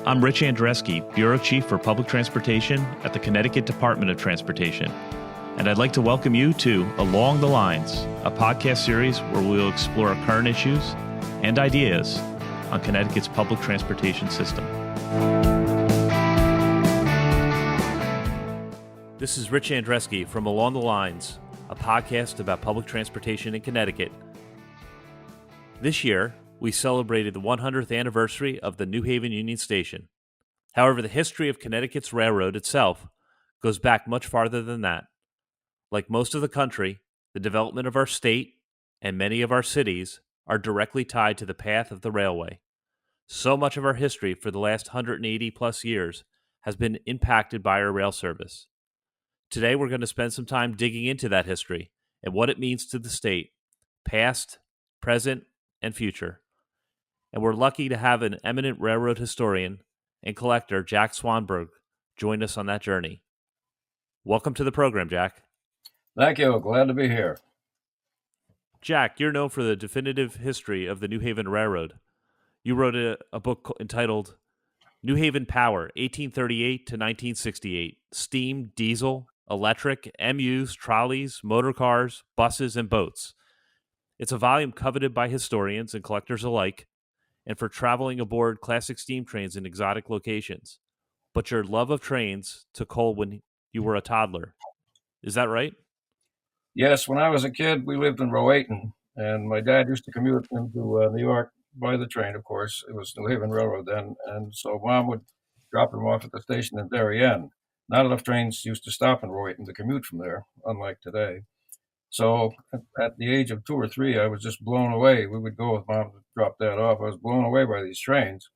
I'm Rich Andreski, Bureau Chief for Public Transportation at the Connecticut Department of Transportation. And I'd like to welcome you to Along the Lines, a podcast series where we'll explore current issues and ideas on Connecticut's public transportation system. This is Rich Andreski from Along the Lines, a podcast about public transportation in Connecticut. This year, we celebrated the 100th anniversary of the New Haven Union Station. However, the history of Connecticut's railroad itself goes back much farther than that. Like most of the country, the development of our state and many of our cities are directly tied to the path of the railway. So much of our history for the last 180 plus years has been impacted by our rail service. Today, we're going to spend some time digging into that history and what it means to the state, past, present, and future. And we're lucky to have an eminent railroad historian and collector, Jack Swanberg, join us on that journey. Welcome to the program, Jack. Thank you. Glad to be here. Jack, you're known for the definitive history of the New Haven Railroad. You wrote a book entitled New Haven Power, 1838 to 1968, Steam, Diesel, Electric, MUs, Trolleys, Motor Cars, Buses, and Boats. It's a volume coveted by historians and collectors alike, and for traveling aboard classic steam trains in exotic locations. But your love of trains took hold when you were a toddler. Is that right? Yes, when I was a kid, we lived in Rowayton, and my dad used to commute into New York by the train, of course. It was New Haven Railroad then, and so Mom would drop him off at the station in Darien. Not enough trains used to stop in Rowayton to commute from there, unlike today. So at the age of 2 or 3, I was just blown away. We would go with Mom to drop Dad off. I was blown away by these trains,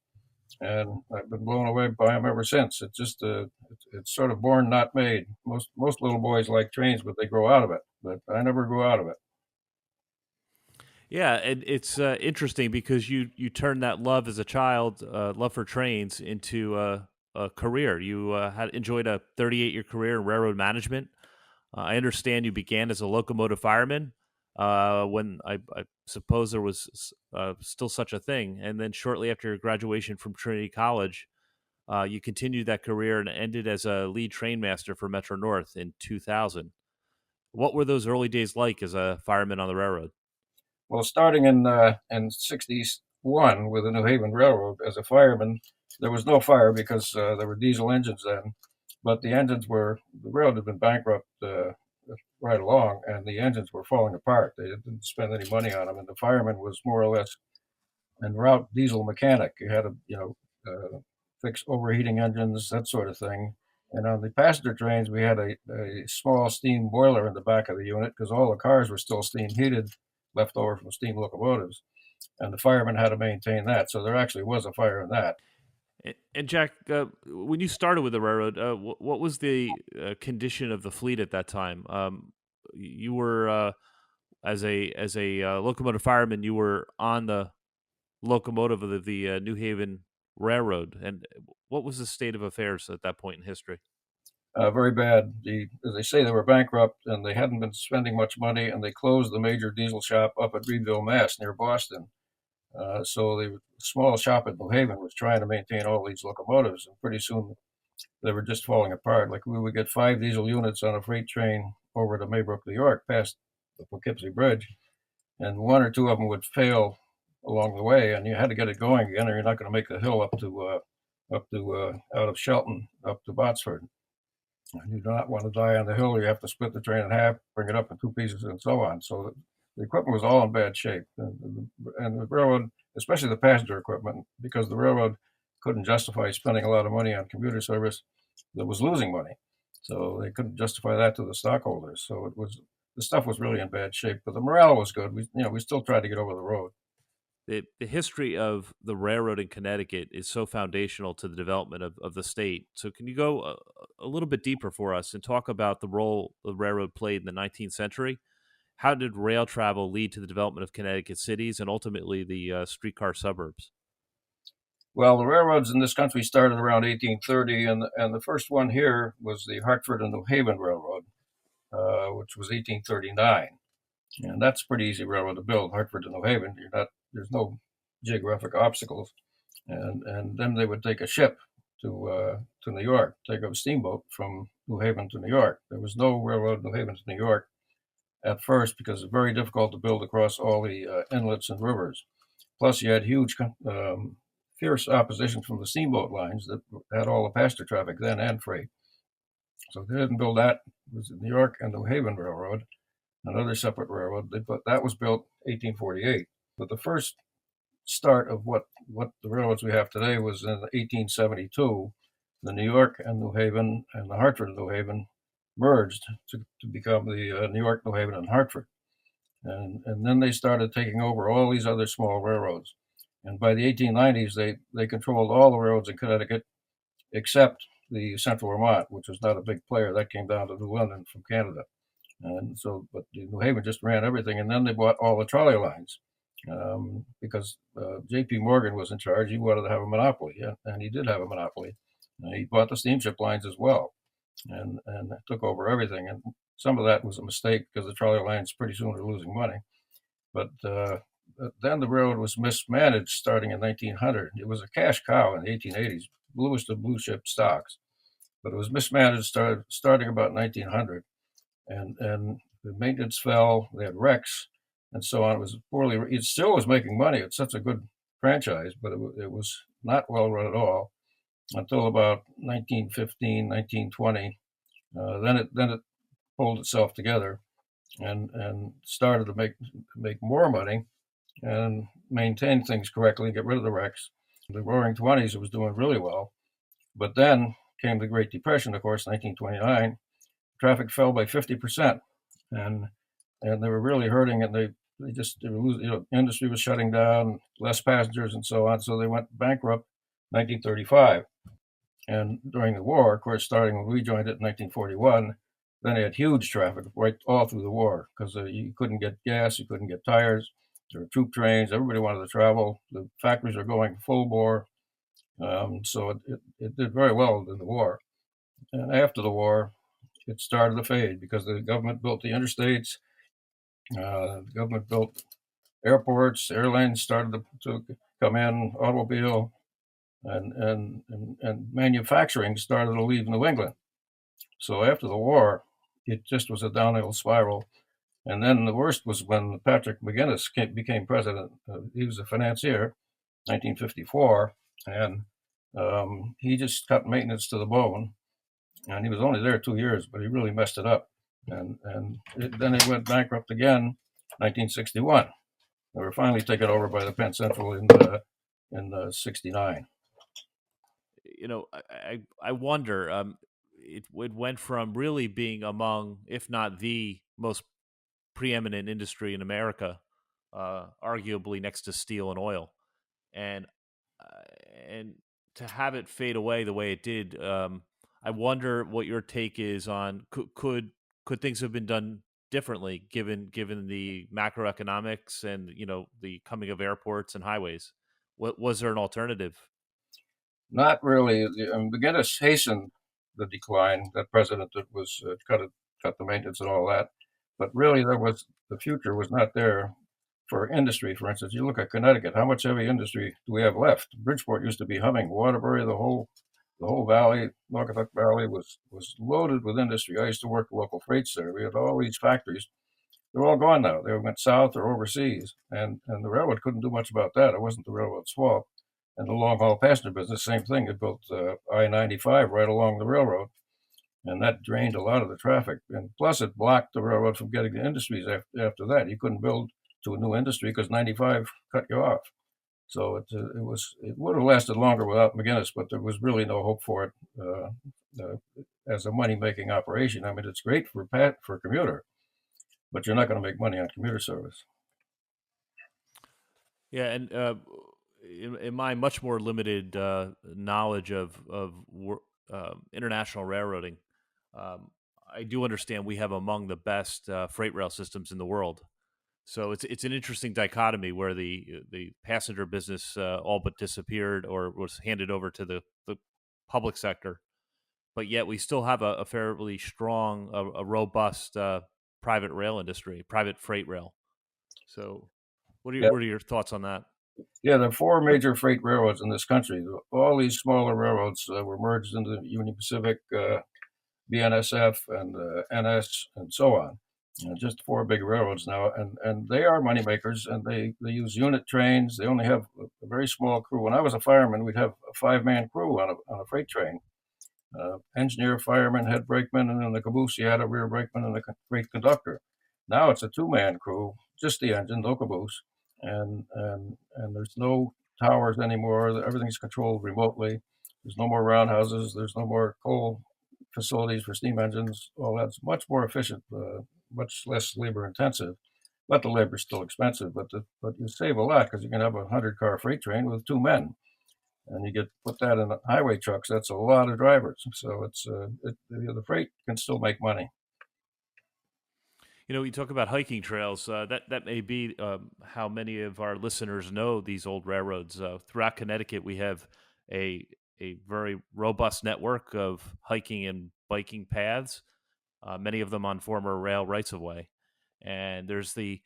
and I've been blown away by them ever since. It's just it's sort of born, not made. Most little boys like trains, but they grow out of it. But I never grew out of it. Yeah, and it's interesting because you turned that love as a child, love for trains, into a career. You had enjoyed a 38-year career in railroad management. I understand you began as a locomotive fireman when I suppose there was still such a thing. And then shortly after your graduation from Trinity College, you continued that career and ended as a lead trainmaster for Metro North in 2000. What were those early days like as a fireman on the railroad? Well, starting in '61 with the New Haven Railroad as a fireman, there was no fire because there were diesel engines then. But the railroad had been bankrupt right along, and the engines were falling apart. They didn't spend any money on them, and the fireman was more or less en route diesel mechanic. You had to, fix overheating engines, that sort of thing. And on the passenger trains, we had a small steam boiler in the back of the unit because all the cars were still steam heated, left over from steam locomotives, and the fireman had to maintain that. So there actually was a fire in that. And Jack, when you started with the railroad, what was the condition of the fleet at that time? You were as a locomotive fireman, you were on the locomotive of the New Haven Railroad, and what was the state of affairs at that point in history? Very bad. As they say, they were bankrupt and they hadn't been spending much money, and they closed the major diesel shop up at Reedville, Mass, near Boston. So the small shop at New Haven was trying to maintain all these locomotives, and pretty soon they were just falling apart. Like we would get 5 diesel units on a freight train over to Maybrook, New York, past the Poughkeepsie Bridge, and 1 or 2 of them would fail along the way, and you had to get it going again, or you're not going to make the hill up to out of Shelton up to Botsford. And you do not want to die on the hill, or you have to split the train in half, bring it up in 2 pieces, and so on. So the equipment was all in bad shape, and the railroad, especially the passenger equipment, because the railroad couldn't justify spending a lot of money on commuter service that was losing money. So they couldn't justify that to the stockholders. So the stuff was really in bad shape, but the morale was good. We still tried to get over the road. The history of the railroad in Connecticut is so foundational to the development of the state. So can you go a little bit deeper for us and talk about the role the railroad played in the 19th century? How did rail travel lead to the development of Connecticut cities and ultimately the streetcar suburbs? Well, the railroads in this country started around 1830, and the first one here was the Hartford and New Haven Railroad, which was 1839. And that's a pretty easy railroad to build, Hartford to New Haven. There's no geographic obstacles. and then they would take a ship to New York, take a steamboat from New Haven to New York. There was no railroad New Haven to New York at first because it's very difficult to build across all the inlets and rivers. Plus, you had huge, fierce opposition from the steamboat lines that had all the passenger traffic then and freight. So they didn't build that. It was the New York and New Haven Railroad, another separate railroad. That was built 1848. But the first start of what the railroads we have today was in 1872. The New York and New Haven and the Hartford and New Haven merged to become the New York, New Haven, and Hartford. And then they started taking over all these other small railroads. And by the 1890s, they controlled all the railroads in Connecticut except the Central Vermont, which was not a big player. That came down to New London from Canada. And so, but New Haven just ran everything. And then they bought all the trolley lines because J.P. Morgan was in charge. He wanted to have a monopoly, and he did have a monopoly. And he bought the steamship lines as well, and took over everything. And some of that was a mistake because the trolley lines pretty soon were losing money. But then the railroad was mismanaged starting in 1900. It was a cash cow in the 1880s, bluest of blue chip stocks, but it was mismanaged starting about 1900, and the maintenance fell. They had wrecks and so on. It was poorly. It still was making money. It's such a good franchise, but it was not well run at all until about 1915, 1920. Then it pulled itself together and started to make more money and maintain things correctly, get rid of the wrecks. The Roaring Twenties, it was doing really well, but then came the Great Depression, of course, 1929. Traffic fell by 50%, and they were really hurting, and they were losing. Industry was shutting down, less passengers, and so on. So they went bankrupt 1935. And during the war, of course, starting when we joined it in 1941, then they had huge traffic right all through the war because you couldn't get gas, you couldn't get tires. There were troop trains. Everybody wanted to travel. The factories are going full bore. So it did very well in the war. And after the war, it started to fade because the government built the interstates. The government built airports. Airlines started to come in, automobile, and manufacturing started to leave New England. So after the war, it just was a downhill spiral. And then the worst was when Patrick McGinnis became president. He was a financier, 1954, and he just cut maintenance to the bone. And he was only there 2 years, but he really messed it up. Then he went bankrupt again, 1961. They were finally taken over by the Penn Central in '69. I wonder. It went from really being among, if not the most preeminent industry in America, arguably next to steel and oil, and and to have it fade away the way it did. I wonder what your take is on could things have been done differently given the macroeconomics and the coming of airports and highways. What was there an alternative? Not really. McGinnis hastened the decline. That president that was cut the maintenance and all that, but really the future was not there for industry. For instance, you look at Connecticut. How much heavy industry do we have left? Bridgeport used to be humming. Waterbury, the whole valley, Naugatuck Valley was loaded with industry. I used to work local freights there. We had all these factories. They're all gone now. They went south or overseas, and the railroad couldn't do much about that. It wasn't the railroad's fault. And the long haul passenger business, same thing. It built I-95 right along the railroad, and that drained a lot of the traffic. And plus, it blocked the railroad from getting to industries after that. You couldn't build to a new industry because 95 cut you off. So it would have lasted longer without McGinnis, but there was really no hope for it as a money making operation. I mean, it's great for commuter, but you're not going to make money on commuter service. Yeah, and in my much more limited knowledge of international railroading, I do understand we have among the best freight rail systems in the world. So it's an interesting dichotomy where the passenger business all but disappeared or was handed over to the public sector, but yet we still have a fairly strong, a robust private rail industry, private freight rail. So what are Yeah, your thoughts on that? Yeah, there are four major freight railroads in this country. All these smaller railroads were merged into the Union Pacific, BNSF, and NS, and so on. Just four big railroads now, and they are moneymakers, and they use unit trains. They only have a very small crew. When I was a fireman, we'd have a five-man crew on a freight train. Engineer, fireman, head brakeman, and in the caboose you had a rear brakeman and a freight conductor. Now it's a two-man crew, just the engine, no caboose, and there's no towers anymore. Everything's controlled remotely. There's no more roundhouses. There's no more coal facilities for steam engines. All that's much more efficient, much less labor intensive. But the labor's still expensive. But you save a lot because you can have a 100-car freight train with two men, and you get put that in highway trucks. That's a lot of drivers. So the freight can still make money. You know, you talk about hiking trails. That may be how many of our listeners know these old railroads. Throughout Connecticut, we have a a very robust network of hiking and biking paths. Many of them on former rail rights of way. And there's the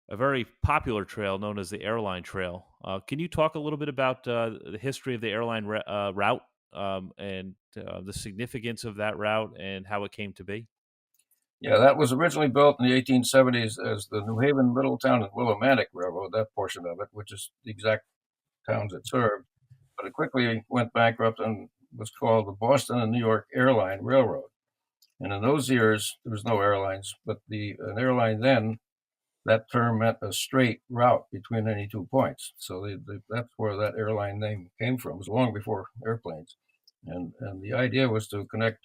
a very popular trail known as the Airline Trail. Can you talk a little bit about the history of the airline route and the significance of that route and how it came to be? Yeah, that was originally built in the 1870s as the New Haven, Middletown, and Willimantic Railroad, that portion of it, which is the exact towns it served. But it quickly went bankrupt and was called the Boston and New York Airline Railroad. And in those years, there was no airlines, but an airline then, that term meant a straight route between any 2 points. So that's where that airline name came from. It was long before airplanes. And the idea was to connect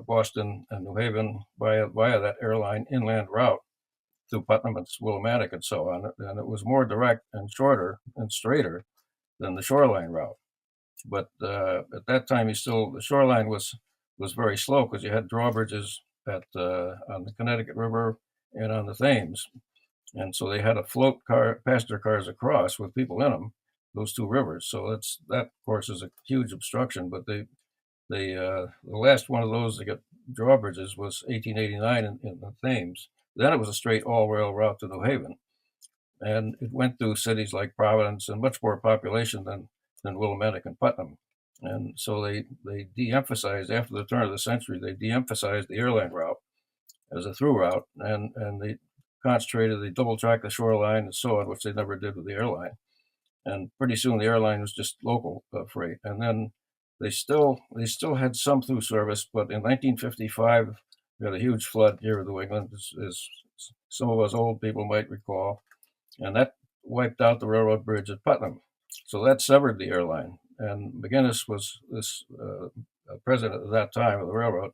Boston and New Haven via that airline inland route through Putnam and Willimantic and so on. And it was more direct and shorter and straighter than the shoreline route. But at that time, the shoreline was very slow because you had drawbridges on the Connecticut River and on the Thames, and so they had to float passenger cars across with people in them, those two rivers. So that of course is a huge obstruction. But the last one of those to get drawbridges was 1889 in the Thames. Then it was a straight all rail route to New Haven, and it went through cities like Providence and much more population than Willimantic and Putnam. And so they de-emphasized after the turn of the century. They de-emphasized the airline route as a through route, and they concentrated. They double tracked the shoreline and so on, which they never did with the airline. And pretty soon the airline was just local freight. And then they still had some through service, but in 1955 we had a huge flood here in New England, as some of us old people might recall, and that wiped out the railroad bridge at Putnam. So that severed the airline. And McGinnis was this president at that time of the railroad.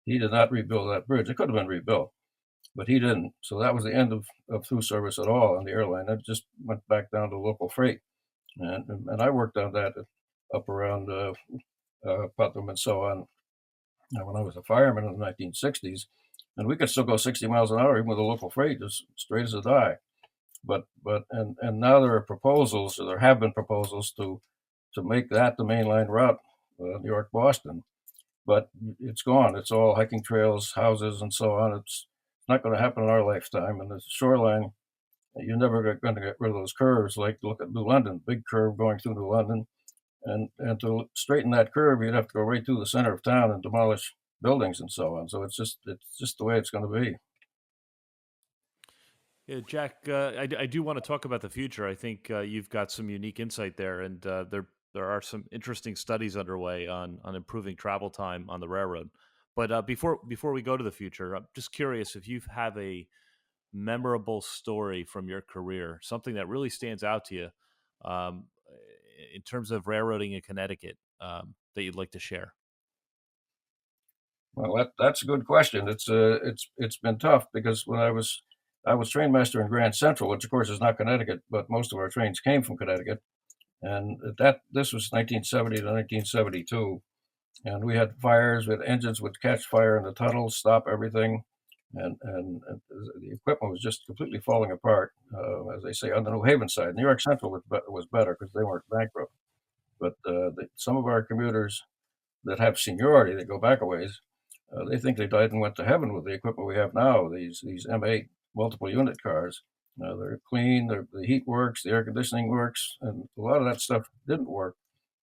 He did not rebuild that bridge. It could have been rebuilt, but he didn't. So that was the end of through service at all on the airline. It just went back down to local freight. And I worked on that up around Putnam and so on when I was a fireman in the 1960s. And we could still go 60 miles an hour even with a local freight, just straight as a die. And now there are proposals, or there have been proposals to make that the mainline route, New York Boston. But it's gone. It's all hiking trails, houses, and so on. It's not going to happen in our lifetime. And the shoreline, you're never going to get rid of those curves. Like look at New London, big curve going through New London, and to straighten that curve, you'd have to go right through the center of town and demolish buildings and so on. So it's just the way it's going to be. Yeah, Jack, I do want to talk about the future. I think you've got some unique insight there, and there are some interesting studies underway on improving travel time on the railroad. But before we go to the future, I'm just curious if you have a memorable story from your career, something that really stands out to you um, in terms of railroading in Connecticut that you'd like to share. Well, that's a good question. It's been tough because when I was trainmaster in Grand Central, which of course is not Connecticut, but most of our trains came from Connecticut, and that this was 1970 to 1972, and we had fires. We had engines would catch fire in the tunnels, stop everything, and the equipment was just completely falling apart. As they say on the New Haven side, New York Central was better because they weren't bankrupt, but some of our commuters that have seniority, that go back a ways, they think they died and went to heaven with the equipment we have now. These M8 multiple unit cars, They're clean. The heat works. The air conditioning works, and a lot of that stuff didn't work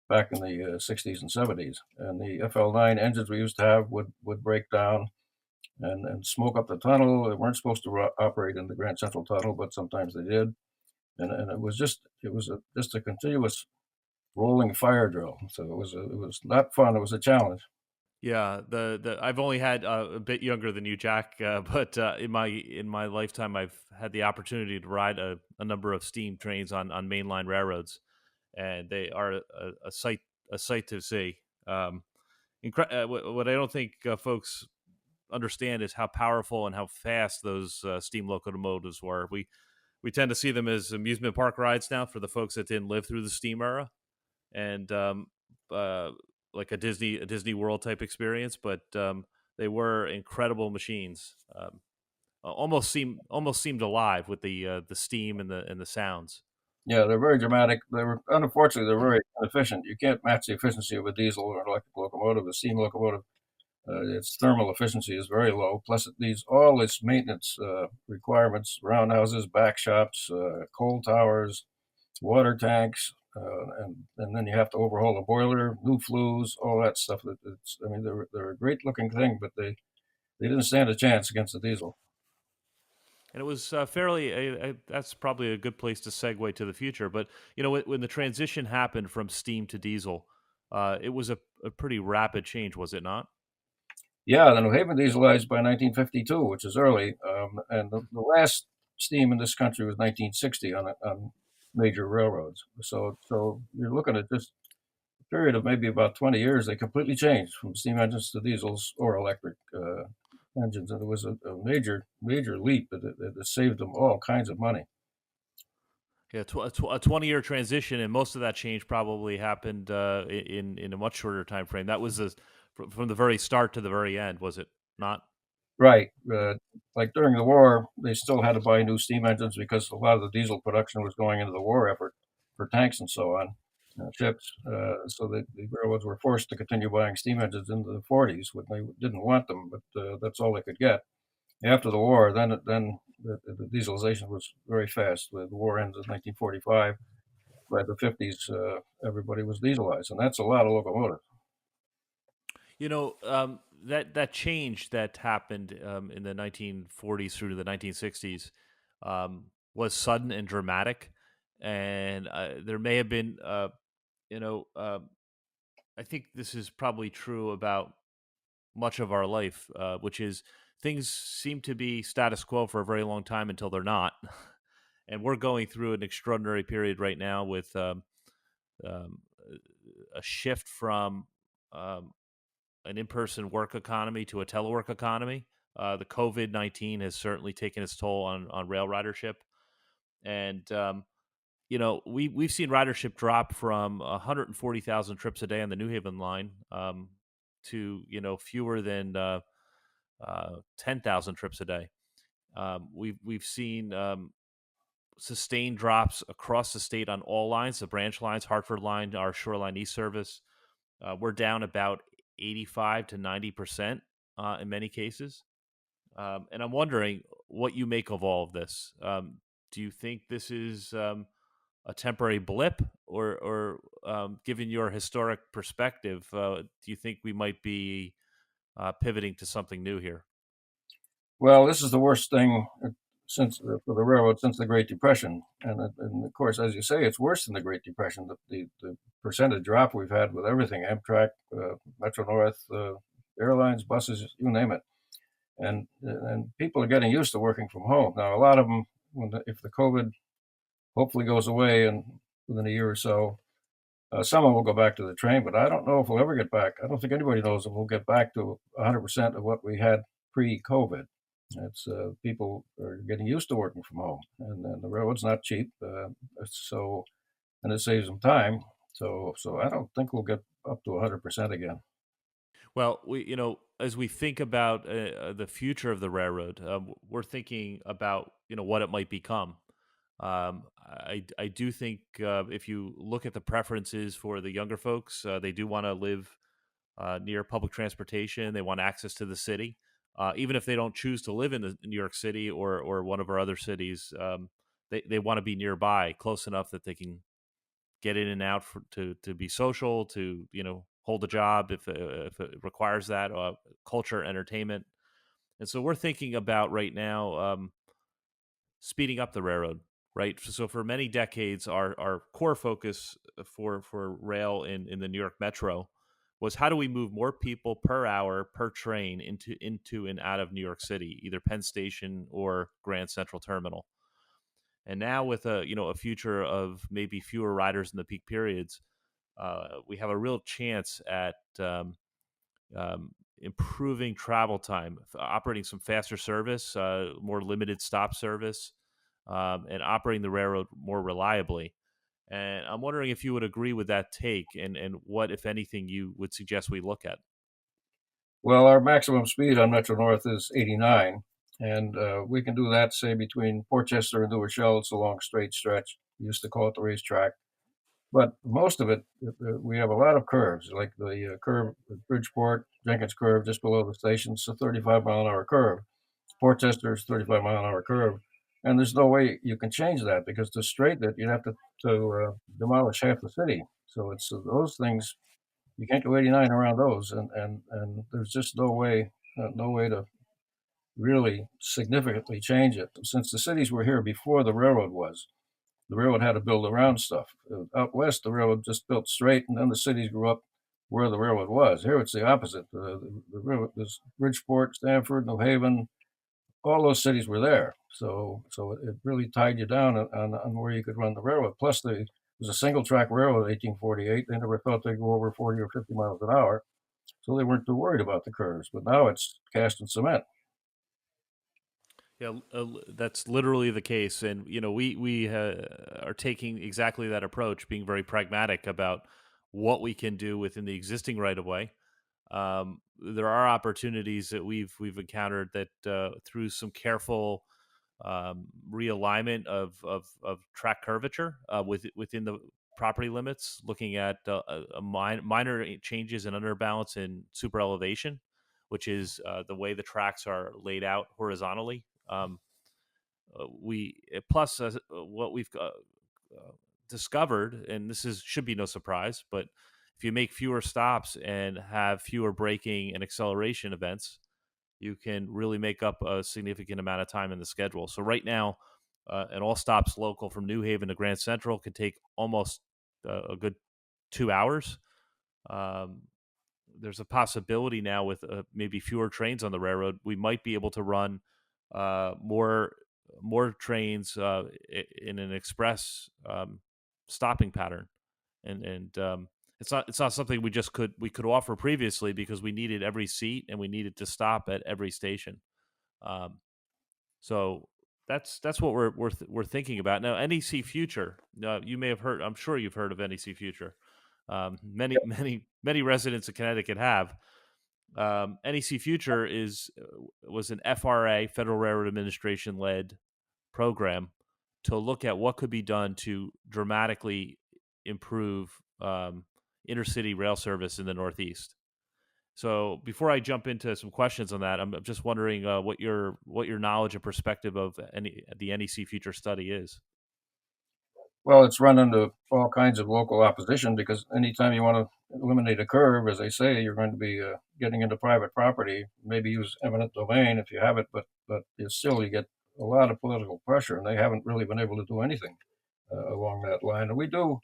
back in the 60s and 70s. And the FL9 engines we used to have would break down and smoke up the tunnel. They weren't supposed to operate in the Grand Central Tunnel, but sometimes they did. And just a continuous rolling fire drill. So it was not fun. It was a challenge. Yeah, the I've only had a bit younger than you, Jack, but in my lifetime, I've had the opportunity to ride a number of steam trains on mainline railroads, and they are a sight to see. What I don't think folks understand is how powerful and how fast those steam locomotives were. We tend to see them as amusement park rides now for the folks that didn't live through the steam era, and uh, like a Disney World type experience. But they were incredible machines. Almost seemed alive with the steam and the sounds. Yeah, they're very dramatic. They were unfortunately they're very inefficient. You can't match the efficiency of a diesel or an electric locomotive. A steam locomotive, its thermal efficiency is very low. Plus, it needs all its maintenance requirements: roundhouses, back shops, coal towers, water tanks, and then you have to overhaul the boiler, new flues, all that stuff. I mean, they're a great looking thing, but they didn't stand a chance against the diesel. And it was that's probably a good place to segue to the future. But when the transition happened from steam to diesel, it was a pretty rapid change, was it not? Yeah, the New Haven dieselized by 1952, which is early, and the last steam in this country was 1960 on major railroads. So you're looking at just a period of maybe about 20 years. They completely changed from steam engines to diesels or electric engines, and it was a major leap. It saved them all kinds of money. Yeah, a 20-year transition, and most of that change probably happened in a much shorter time frame. That was from the very start to the very end, was it not? Right. Like during the war, they still had to buy new steam engines because a lot of the diesel production was going into the war effort for tanks and so on, ships. So the railroads were forced to continue buying steam engines into the 40s when they didn't want them, but that's all they could get. After the war, then the dieselization was very fast. The war ends in 1945. By the 50s, everybody was dieselized, and that's a lot of locomotives. That change that happened in the 1940s through to the 1960s was sudden and dramatic, and there may have been, you know, I think this is probably true about much of our life, which is things seem to be status quo for a very long time until they're not. And we're going through an extraordinary period right now with um, a shift from um, an in-person work economy to a telework economy. The COVID-19 has certainly taken its toll on rail ridership, and we've seen ridership drop from 140,000 trips a day on the New Haven line to fewer than 10,000 trips a day. We've seen sustained drops across the state on all lines, the branch lines, Hartford line, our Shoreline East service. We're down about 85 to 90% in many cases. And I'm wondering what you make of all of this. Do you think this is a temporary blip, or given your historic perspective, do you think we might be pivoting to something new here? Well, this is the worst thing since for the railroad since the Great Depression, and of course, as you say, it's worse than the Great Depression. The percentage drop we've had with everything, Amtrak, Metro North, airlines, buses, you name it, and people are getting used to working from home now. A lot of them, if the COVID hopefully goes away and within a year or so, some of them will go back to the train, but I don't know if we'll ever get back. I don't think anybody knows if we'll get back to 100% of what we had pre-COVID. It's people are getting used to working from home, and the railroad's not cheap, so and it saves them time. So I don't think we'll get up to 100% again. Well, as we think about the future of the railroad, we're thinking about what it might become. I do think if you look at the preferences for the younger folks, they do want to live near public transportation. They want access to the city, even if they don't choose to live in New York City or one of our other cities. they want to be nearby, close enough that they can get in and out to be social, to hold a job if it requires that, culture, entertainment. And so we're thinking about right now, speeding up the railroad. Right. So for many decades, our core focus for rail in the New York Metro was how do we move more people per hour per train into and out of New York City, either Penn Station or Grand Central Terminal. And now with a future of maybe fewer riders in the peak periods, we have a real chance at improving travel time, operating some faster service, more limited stop service, and operating the railroad more reliably. And I'm wondering if you would agree with that take, and what, if anything, you would suggest we look at. Well, our maximum speed on Metro North is 89, and we can do that, say, between Portchester and New Rochelle. It's a long straight stretch. We used to call it the racetrack. But most of it, we have a lot of curves, like the curve at Bridgeport, Jenkins Curve, just below the station. It's a 35-mile-an-hour curve. Portchester is 35-mile-an-hour curve. And there's no way you can change that because to straighten it, you'd have to demolish half the city. So it's those things, you can't go 89 around those. And there's just no way to really significantly change it. Since the cities were here before the railroad had to build around stuff. Out west, the railroad just built straight, and then the cities grew up where the railroad was. Here, it's the opposite. The railroad, there's Bridgeport, Stamford, New Haven, all those cities were there. So it really tied you down on where you could run the railroad. Plus, it was a single track railroad in 1848. They never thought they'd go over 40 or 50 miles an hour, so they weren't too worried about the curves. But now it's cast in cement. Yeah, that's literally the case, and we are taking exactly that approach, being very pragmatic about what we can do within the existing right of way. There are opportunities that we've encountered that through some careful realignment of track curvature within the property limits, looking at minor changes in underbalance and super elevation, which is the way the tracks are laid out horizontally. We plus what we've discovered, and this is should be no surprise, but if you make fewer stops and have fewer braking and acceleration events, you can really make up a significant amount of time in the schedule. So right now, an all stops local from New Haven to Grand Central can take almost a good 2 hours. Um, there's a possibility now with maybe fewer trains on the railroad, we might be able to run more trains in an express stopping pattern, and it's not something we could offer previously because we needed every seat and we needed to stop at every station. Um, so that's what we're thinking about now. NEC Future, you may have heard. I'm sure you've heard of NEC Future. Many residents of Connecticut have. NEC Future was an FRA, Federal Railroad Administration led program to look at what could be done to dramatically improve intercity rail service in the Northeast. So before I jump into some questions on that, I'm just wondering what your knowledge and perspective of the NEC Future study is. Well, it's run into all kinds of local opposition because anytime you want to eliminate a curve, as they say, you're going to be getting into private property. Maybe use eminent domain if you have it, but you get a lot of political pressure, and they haven't really been able to do anything along that line. And we do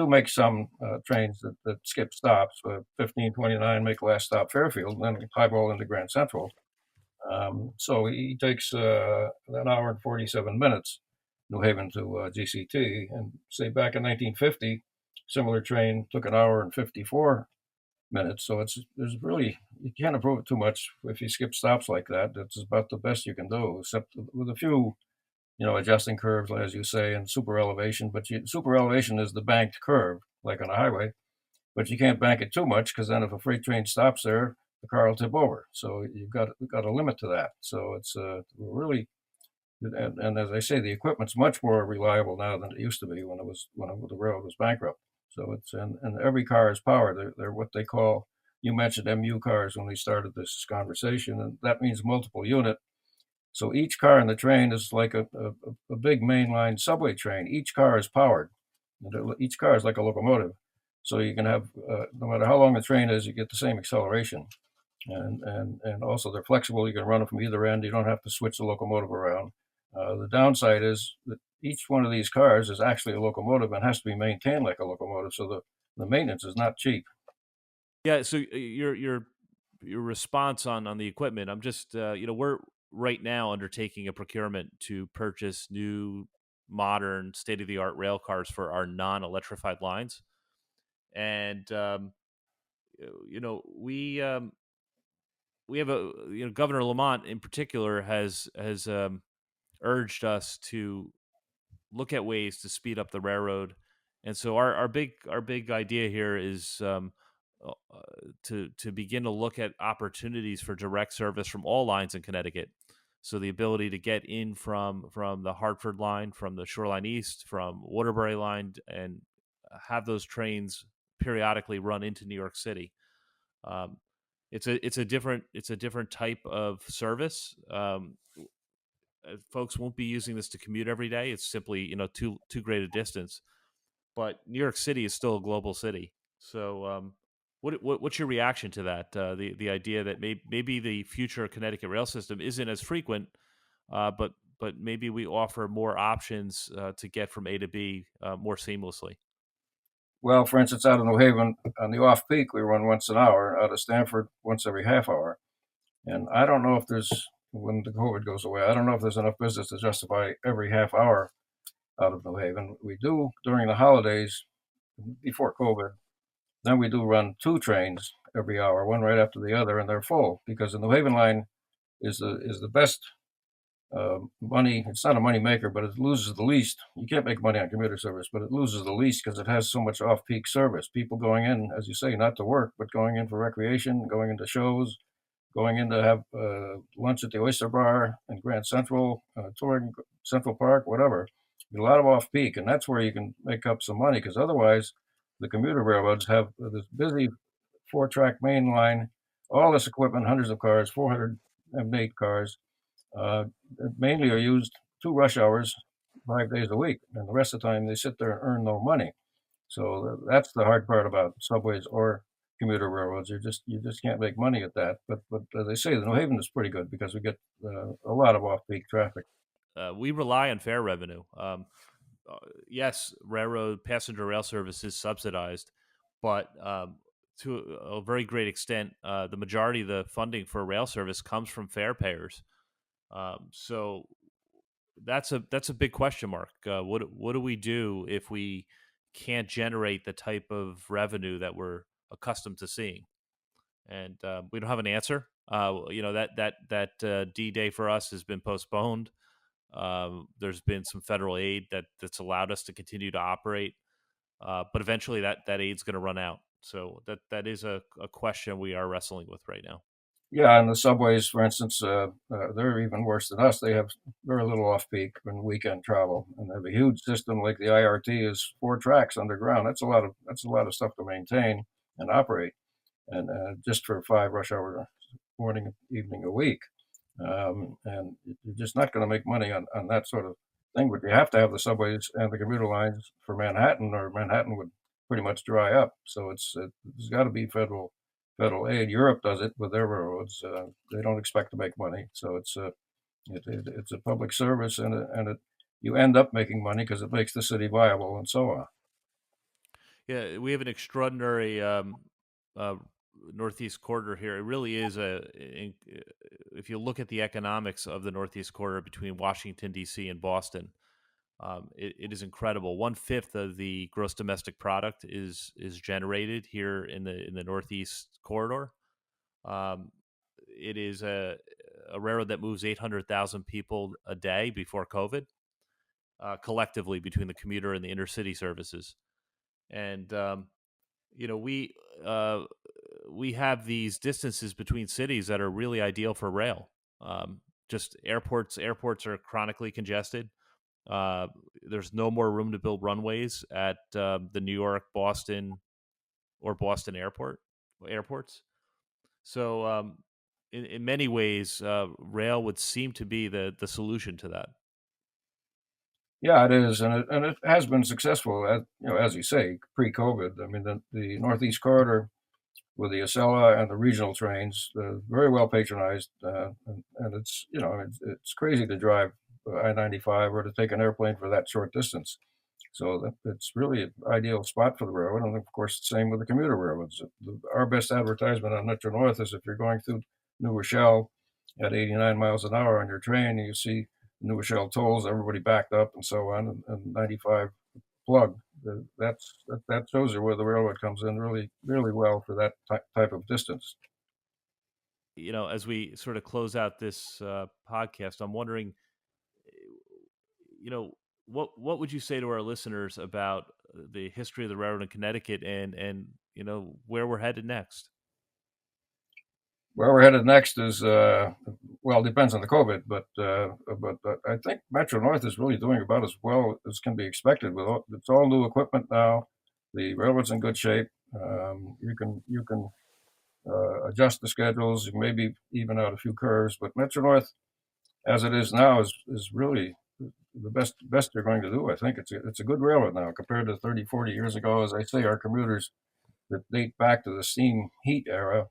make some trains that skip stops. 1529 make last stop Fairfield, and then highball into Grand Central. So he takes an hour and 47 minutes, New Haven to GCT. And say back in 1950, similar train took an hour and 54 minutes. So there's really, you can't improve it too much if you skip stops like that. That's about the best you can do, except with a few, adjusting curves, as you say, and super elevation. But super elevation is the banked curve, like on a highway. But you can't bank it too much because then if a freight train stops there, the car will tip over. So we've got a limit to that. So it's really, and as I say, the equipment's much more reliable now than it used to be when the railroad was bankrupt. So and every car is powered. They're what they call, you mentioned MU cars when we started this conversation, and that means multiple unit. So each car in the train is like a big mainline subway train. Each car is powered. Each car is like a locomotive. So you can have, no matter how long the train is, you get the same acceleration. And also they're flexible. You can run them from either end. You don't have to switch the locomotive around. The downside is that each one of these cars is actually a locomotive and has to be maintained like a locomotive. So the maintenance is not cheap. Yeah. So your response on the equipment. I'm just we're right now undertaking a procurement to purchase new, modern, state of the art rail cars for our non electrified lines, and we have a Governor Lamont in particular has urged us to look at ways to speed up the railroad. And so our big idea here is to begin to look at opportunities for direct service from all lines in Connecticut. So the ability to get in from the Hartford line, from the Shoreline East, from Waterbury line, and have those trains periodically run into New York City. Um, it's a different type of service. Folks won't be using this to commute every day. It's simply too great a distance. But New York City is still a global city. So what's your reaction to that? The idea that maybe the future Connecticut rail system isn't as frequent, but maybe we offer more options to get from A to B more seamlessly. Well, for instance, out of New Haven on the off peak, we run once an hour. Out of Stamford, once every half hour. And I don't know if there's, when the COVID goes away, I don't know if there's enough business to justify every half hour out of New Haven. We do during the holidays before COVID. Then we do run two trains every hour, one right after the other, and they're full because the New Haven line is the best money. It's not a money maker, but it loses the least. You can't make money on commuter service, but it loses the least because it has so much off-peak service. People going in, as you say, not to work, but going in for recreation, going into shows, going in to have lunch at the Oyster Bar in Grand Central, touring Central Park, whatever. A lot of off-peak, and that's where you can make up some money because otherwise, the commuter railroads have this busy four-track main line, all this equipment, hundreds of cars, 408 cars, uh, mainly are used 2 rush hours, 5 days a week, and the rest of the time they sit there and earn no money. So that's the hard part about subways or commuter railroads. You just can't make money at that. But as I say, the New Haven is pretty good because we get a lot of off peak traffic. We rely on fare revenue. Uh, yes, railroad passenger rail service is subsidized, but to a very great extent, the majority of the funding for rail service comes from fare payers. So that's a big question mark. What do we do if we can't generate the type of revenue that we're accustomed to seeing? And we don't have an answer. That D Day for us has been postponed. There's been some federal aid that's allowed us to continue to operate, but eventually that aid's going to run out. So that is a question we are wrestling with right now. Yeah, and the subways, for instance, they're even worse than us. They have very little off peak and weekend travel, and they have a huge system like the IRT is 4 tracks underground. That's a lot of stuff to maintain and operate, and just for 5 rush hour morning evening a week. And you're just not going to make money on that sort of thing. But you have to have the subways and the commuter lines for Manhattan, or Manhattan would pretty much dry up. So there's got to be federal aid. Europe does it with their railroads. They don't expect to make money, so it's a public service, and you end up making money because it makes the city viable and so on. Yeah, we have an extraordinary uh, Northeast corridor here. It really is if you look at the economics of the Northeast corridor between Washington D.C. and Boston, it is incredible. 1/5 of the gross domestic product is generated here in the Northeast corridor. Um, it is a railroad that moves 800,000 people a day before COVID, collectively between the commuter and the intercity services. And you know we uh, we have these distances between cities that are really ideal for rail. Just airports are chronically congested. Uh, there's no more room to build runways at the New York, Boston, or Boston airports. So in many ways, rail would seem to be the solution to that. Yeah, it is, and it has been successful. As you say, pre-COVID. I mean, the Northeast Corridor with the Acela and the regional trains, very well patronized, and it's crazy to drive I-95 or to take an airplane for that short distance. So it's really an ideal spot for the railroad, and of course, the same with the commuter railroads. Our best advertisement on Metro North is if you're going through New Rochelle at 89 miles an hour on your train, and you see New Rochelle tolls, everybody backed up, and so on, and 95 plug. That shows you where the railroad comes in really, really well for that type of distance. As we sort of close out this podcast, I'm wondering, what would you say to our listeners about the history of the railroad in Connecticut and where we're headed next? Where we're headed next is it depends on the COVID, but I think Metro North is really doing about as well as can be expected. It's all new equipment now. The railroad's in good shape. You can adjust the schedules, maybe even out a few curves. But Metro North, as it is now, is really the best they're going to do. I think it's a good railroad now compared to 30, 40 years ago. As I say, our commuters that date back to the steam heat era.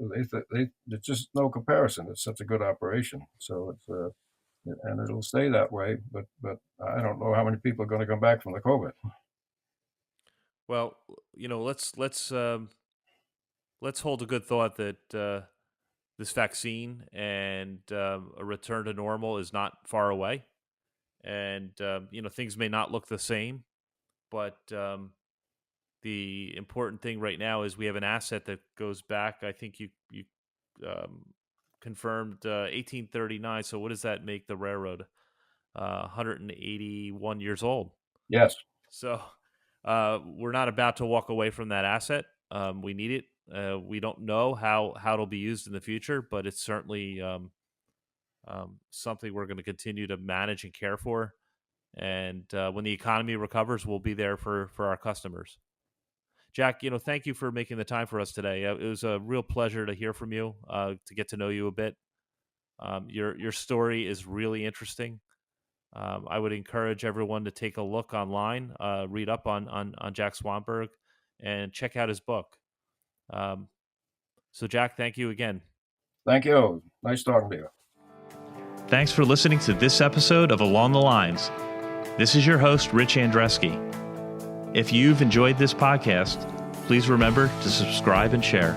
There's just no comparison. It's such a good operation. So and it'll stay that way. But I don't know how many people are going to come back from the COVID. Well, let's hold a good thought that this vaccine and a return to normal is not far away, and things may not look the same, but the important thing right now is we have an asset that goes back. I think you confirmed 1839. So what does that make the railroad? 181 years old. Yes. So we're not about to walk away from that asset. We need it. We don't know how it'll be used in the future, but it's certainly something we're going to continue to manage and care for. And when the economy recovers, we'll be there for our customers. Jack, thank you for making the time for us today. It was a real pleasure to hear from you, to get to know you a bit. Your story is really interesting. I would encourage everyone to take a look online, read up on Jack Swanberg, and check out his book. So, Jack, thank you again. Thank you. Nice talking to you. Thanks for listening to this episode of Along the Lines. This is your host, Rich Andreski. If you've enjoyed this podcast, please remember to subscribe and share.